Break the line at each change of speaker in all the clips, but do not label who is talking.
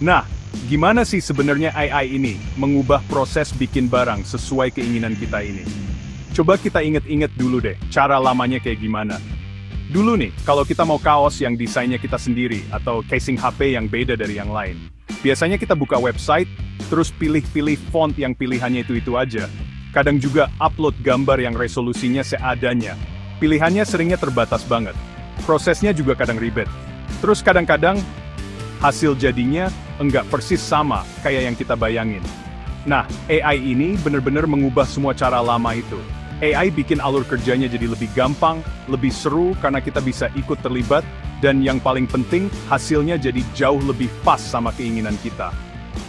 Nah, gimana sih sebenarnya AI ini mengubah proses bikin barang sesuai keinginan kita ini? Coba kita inget-inget dulu deh, cara lamanya kayak gimana. Dulu nih, kalau kita mau kaos yang desainnya kita sendiri, atau casing HP yang beda dari yang lain. Biasanya kita buka website, terus pilih-pilih font yang pilihannya itu-itu aja. Kadang juga upload gambar yang resolusinya seadanya. Pilihannya seringnya terbatas banget. Prosesnya juga kadang ribet. Terus kadang-kadang, hasil jadinya enggak persis sama kayak yang kita bayangin. Nah, AI ini bener-bener mengubah semua cara lama itu. AI bikin alur kerjanya jadi lebih gampang, lebih seru karena kita bisa ikut terlibat, dan yang paling penting, hasilnya jadi jauh lebih pas sama keinginan kita.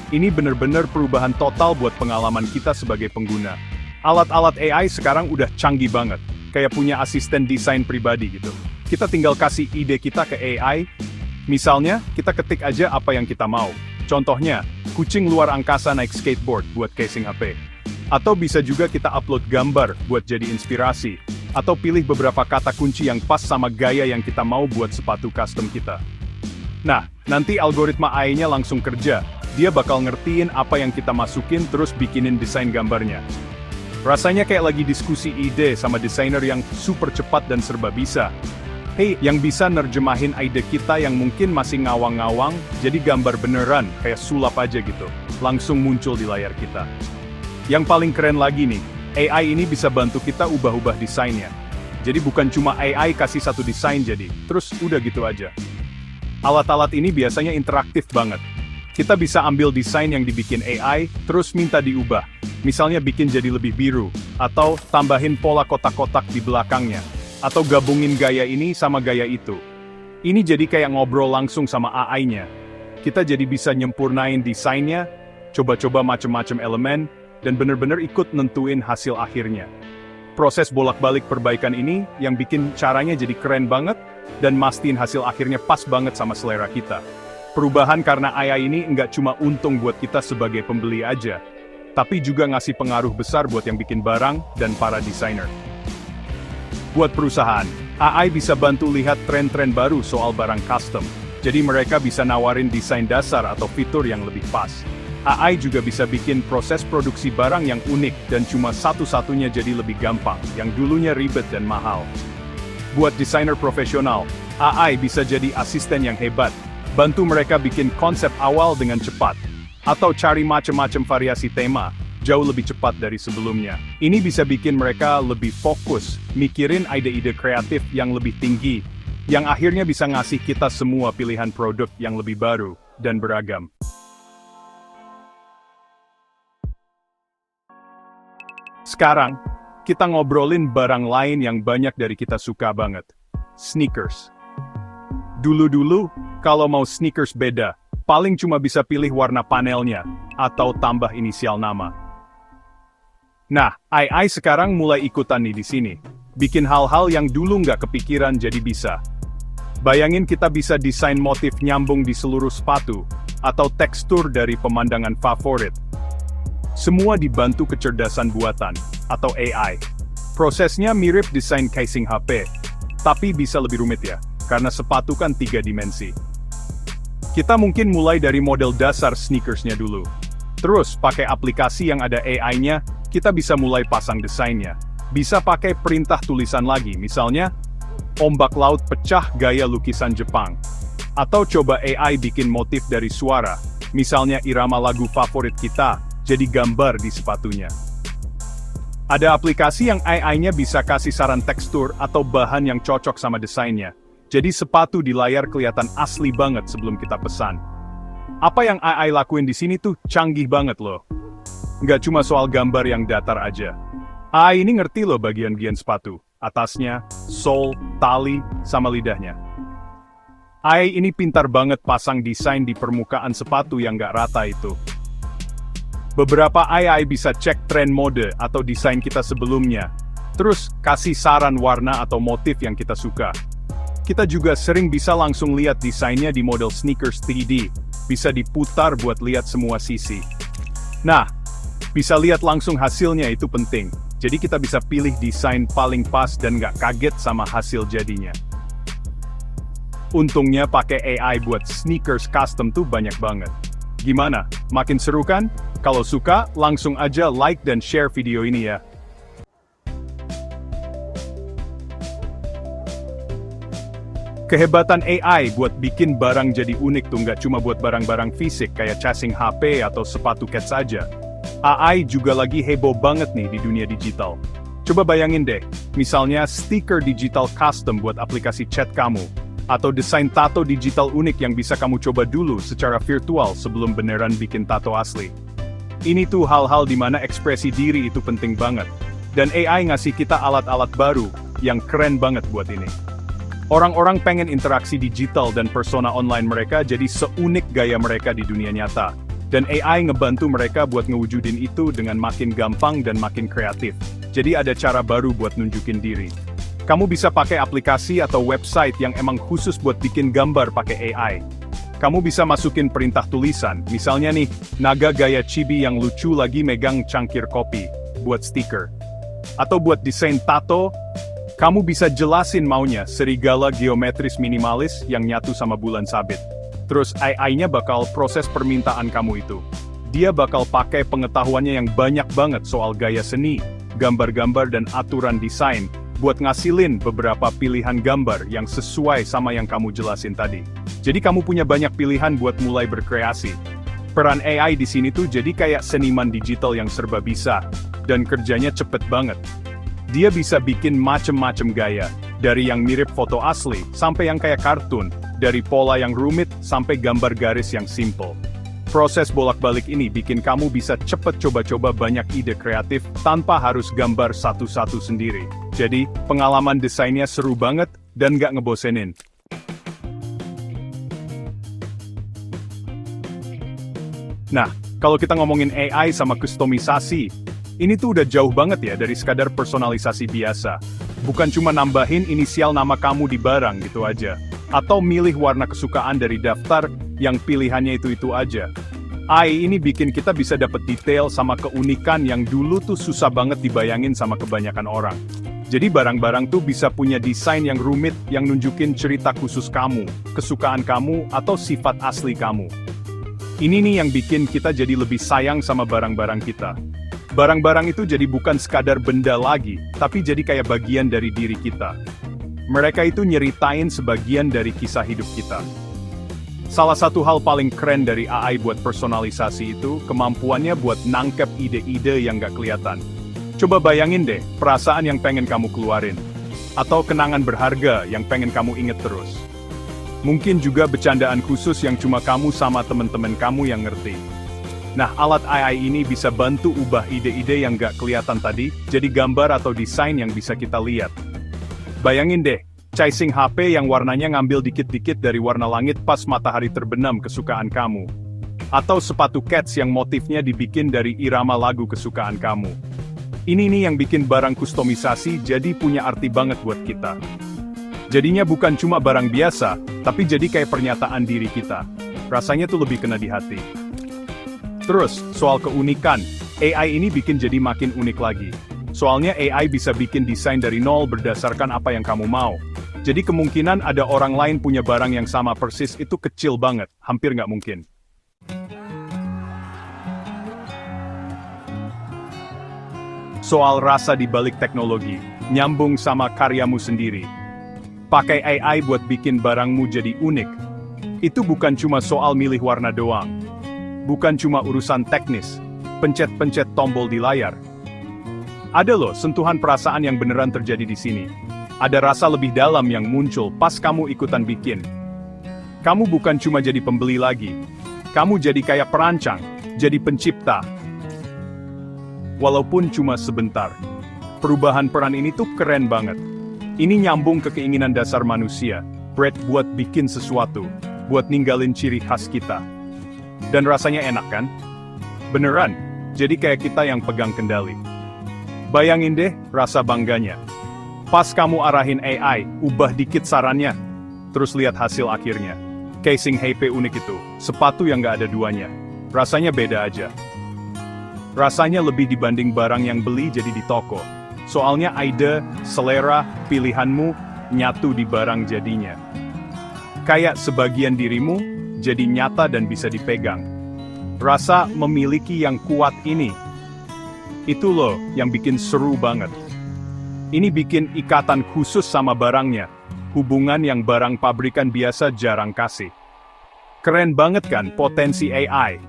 Ini bener-bener perubahan total buat pengalaman kita sebagai pengguna. Alat-alat AI sekarang udah canggih banget, kayak punya asisten desain pribadi gitu. Kita tinggal kasih ide kita ke AI, misalnya, kita ketik aja apa yang kita mau. Contohnya, kucing luar angkasa naik skateboard buat casing HP. Atau bisa juga kita upload gambar buat jadi inspirasi. Atau pilih beberapa kata kunci yang pas sama gaya yang kita mau buat sepatu custom kita. Nah, nanti algoritma AI-nya langsung kerja. Dia bakal ngertiin apa yang kita masukin terus bikinin desain gambarnya. Rasanya kayak lagi diskusi ide sama desainer yang super cepat dan serba bisa. Hey, yang bisa nerjemahin ide kita yang mungkin masih ngawang-ngawang, jadi gambar beneran, kayak sulap aja gitu. Langsung muncul di layar kita. Yang paling keren lagi nih, AI ini bisa bantu kita ubah-ubah desainnya. Jadi bukan cuma AI kasih satu desain jadi, terus udah gitu aja. Alat-alat ini biasanya interaktif banget. Kita bisa ambil desain yang dibikin AI, terus minta diubah. Misalnya bikin jadi lebih biru, atau tambahin pola kotak-kotak di belakangnya. Atau gabungin gaya ini sama gaya itu. Ini jadi kayak ngobrol langsung sama AI-nya. Kita jadi bisa nyempurnain desainnya, coba-coba macem-macem elemen, dan bener-bener ikut nentuin hasil akhirnya. Proses bolak-balik perbaikan ini yang bikin caranya jadi keren banget, dan mastiin hasil akhirnya pas banget sama selera kita. Perubahan karena AI ini nggak cuma untung buat kita sebagai pembeli aja, tapi juga ngasih pengaruh besar buat yang bikin barang dan para desainer. Buat perusahaan, AI bisa bantu lihat tren-tren baru soal barang custom, jadi mereka bisa nawarin desain dasar atau fitur yang lebih pas. AI juga bisa bikin proses produksi barang yang unik dan cuma satu-satunya jadi lebih gampang, yang dulunya ribet dan mahal. Buat desainer profesional, AI bisa jadi asisten yang hebat, bantu mereka bikin konsep awal dengan cepat, atau cari macam-macam variasi tema, jauh lebih cepat dari sebelumnya. Ini bisa bikin mereka lebih fokus, mikirin ide-ide kreatif yang lebih tinggi, yang akhirnya bisa ngasih kita semua pilihan produk yang lebih baru dan beragam. Sekarang, kita ngobrolin barang lain yang banyak dari kita suka banget. Sneakers. Dulu-dulu, kalau mau sneakers beda, paling cuma bisa pilih warna panelnya, atau tambah inisial nama. Nah, AI sekarang mulai ikutan nih di sini. Bikin hal-hal yang dulu nggak kepikiran jadi bisa. Bayangin kita bisa desain motif nyambung di seluruh sepatu, atau tekstur dari pemandangan favorit. Semua dibantu kecerdasan buatan, atau AI. Prosesnya mirip desain casing HP, tapi bisa lebih rumit ya, karena sepatu kan 3 dimensi. Kita mungkin mulai dari model dasar sneakersnya dulu. Terus, pakai aplikasi yang ada AI-nya, kita bisa mulai pasang desainnya. Bisa pakai perintah tulisan lagi, misalnya, ombak laut pecah gaya lukisan Jepang. Atau coba AI bikin motif dari suara, misalnya irama lagu favorit kita, jadi gambar di sepatunya. Ada aplikasi yang AI-nya bisa kasih saran tekstur atau bahan yang cocok sama desainnya. Jadi sepatu di layar kelihatan asli banget sebelum kita pesan. Apa yang AI lakuin di sini tuh canggih banget loh. Nggak cuma soal gambar yang datar aja. AI ini ngerti loh bagian-bagian sepatu. Atasnya, sole, tali, sama lidahnya. AI ini pintar banget pasang desain di permukaan sepatu yang nggak rata itu. Beberapa AI bisa cek tren mode atau desain kita sebelumnya, terus kasih saran warna atau motif yang kita suka. Kita juga sering bisa langsung lihat desainnya di model sneakers 3D, bisa diputar buat lihat semua sisi. Nah, bisa lihat langsung hasilnya itu penting, jadi kita bisa pilih desain paling pas dan nggak kaget sama hasil jadinya. Untungnya pakai AI buat sneakers custom tuh banyak banget. Gimana? Makin seru kan? Kalau suka, langsung aja like dan share video ini ya. Kehebatan AI buat bikin barang jadi unik tuh nggak cuma buat barang-barang fisik kayak casing HP atau sepatu cat saja. AI juga lagi heboh banget nih di dunia digital. Coba bayangin deh, misalnya stiker digital custom buat aplikasi chat kamu, atau desain tato digital unik yang bisa kamu coba dulu secara virtual sebelum beneran bikin tato asli. Ini tuh hal-hal dimana ekspresi diri itu penting banget, dan AI ngasih kita alat-alat baru yang keren banget buat ini. Orang-orang pengen interaksi digital dan persona online mereka jadi seunik gaya mereka di dunia nyata. Dan AI ngebantu mereka buat ngewujudin itu dengan makin gampang dan makin kreatif. Jadi ada cara baru buat nunjukin diri. Kamu bisa pakai aplikasi atau website yang emang khusus buat bikin gambar pakai AI. Kamu bisa masukin perintah tulisan, misalnya nih, naga gaya chibi yang lucu lagi megang cangkir kopi, buat stiker. Atau buat desain tato, kamu bisa jelasin maunya serigala geometris minimalis yang nyatu sama bulan sabit. Terus AI-nya bakal proses permintaan kamu itu. Dia bakal pakai pengetahuannya yang banyak banget soal gaya seni, gambar-gambar dan aturan desain, buat ngasilin beberapa pilihan gambar yang sesuai sama yang kamu jelasin tadi. Jadi kamu punya banyak pilihan buat mulai berkreasi. Peran AI di sini tuh jadi kayak seniman digital yang serba bisa, dan kerjanya cepet banget. Dia bisa bikin macem-macem gaya, dari yang mirip foto asli, sampai yang kayak kartun, dari pola yang rumit, sampai gambar garis yang simple. Proses bolak-balik ini bikin kamu bisa cepet coba-coba banyak ide kreatif, tanpa harus gambar satu-satu sendiri. Jadi, pengalaman desainnya seru banget, dan gak ngebosenin. Nah, kalau kita ngomongin AI sama kustomisasi, ini tuh udah jauh banget ya dari sekadar personalisasi biasa. Bukan cuma nambahin inisial nama kamu di barang gitu aja. Atau milih warna kesukaan dari daftar yang pilihannya itu-itu aja. AI ini bikin kita bisa dapat detail sama keunikan yang dulu tuh susah banget dibayangin sama kebanyakan orang. Jadi barang-barang tuh bisa punya desain yang rumit yang nunjukin cerita khusus kamu, kesukaan kamu, atau sifat asli kamu. Ini nih yang bikin kita jadi lebih sayang sama barang-barang kita. Barang-barang itu jadi bukan sekadar benda lagi, tapi jadi kayak bagian dari diri kita. Mereka itu nyeritain sebagian dari kisah hidup kita. Salah satu hal paling keren dari AI buat personalisasi itu, kemampuannya buat nangkep ide-ide yang gak kelihatan. Coba bayangin deh, perasaan yang pengen kamu keluarin. Atau kenangan berharga yang pengen kamu inget terus. Mungkin juga bercandaan khusus yang cuma kamu sama temen-temen kamu yang ngerti. Nah, alat AI ini bisa bantu ubah ide-ide yang gak kelihatan tadi, jadi gambar atau desain yang bisa kita lihat. Bayangin deh, casing HP yang warnanya ngambil dikit-dikit dari warna langit pas matahari terbenam kesukaan kamu. Atau sepatu Keds yang motifnya dibikin dari irama lagu kesukaan kamu. Ini nih yang bikin barang kustomisasi jadi punya arti banget buat kita. Jadinya bukan cuma barang biasa, tapi jadi kayak pernyataan diri kita. Rasanya tuh lebih kena di hati. Terus, soal keunikan, AI ini bikin jadi makin unik lagi. Soalnya AI bisa bikin desain dari nol berdasarkan apa yang kamu mau. Jadi kemungkinan ada orang lain punya barang yang sama persis itu kecil banget, hampir nggak mungkin. Soal rasa di balik teknologi, nyambung sama karyamu sendiri. Pakai AI buat bikin barangmu jadi unik. Itu bukan cuma soal milih warna doang. Bukan cuma urusan teknis, pencet-pencet tombol di layar. Ada loh sentuhan perasaan yang beneran terjadi di sini. Ada rasa lebih dalam yang muncul pas kamu ikutan bikin. Kamu bukan cuma jadi pembeli lagi. Kamu jadi kayak perancang, jadi pencipta. Walaupun cuma sebentar. Perubahan peran ini tuh keren banget. Ini nyambung ke keinginan dasar manusia, Brett buat bikin sesuatu, buat ninggalin ciri khas kita. Dan rasanya enak kan? Beneran, jadi kayak kita yang pegang kendali. Bayangin deh rasa bangganya. Pas kamu arahin AI, ubah dikit sarannya, terus lihat hasil akhirnya. Casing HP unik itu, sepatu yang gak ada duanya. Rasanya beda aja. Rasanya lebih dibanding barang yang beli jadi di toko. Soalnya ide, selera, pilihanmu, nyatu di barang jadinya. Kayak sebagian dirimu, jadi nyata dan bisa dipegang. Rasa memiliki yang kuat ini. Itu loh yang bikin seru banget. Ini bikin ikatan khusus sama barangnya. Hubungan yang barang pabrikan biasa jarang kasih. Keren banget kan potensi AI?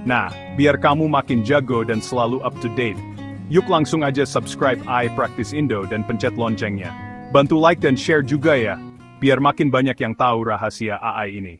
Nah, biar kamu makin jago dan selalu up to date, yuk langsung aja subscribe AI Practice Indo dan pencet loncengnya. Bantu like dan share juga ya, biar makin banyak yang tahu rahasia AI ini.